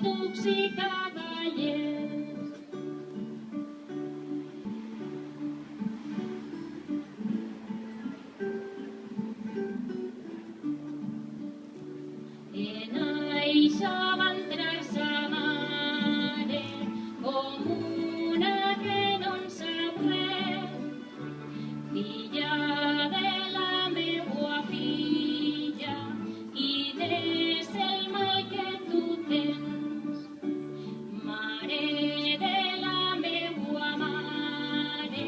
ducs i cavallers. En això va entrar sa mare com una que no en sap res, filla de la meua filla, quin és el mal que tu tens? Mare de la meua mare,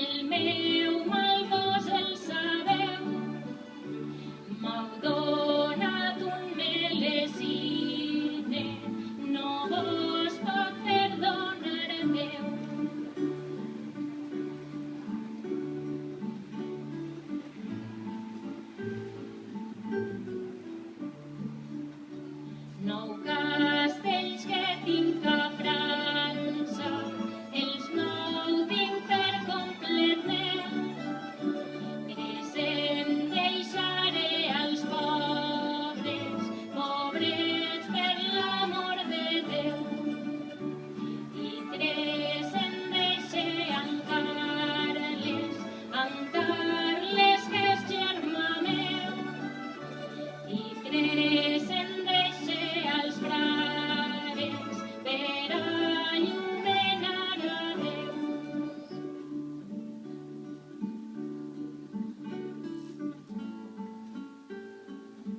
el meu mal vos el sabeu, m'heu donat un melesine, no vos pot perdonar Déu. Nou castells que tinc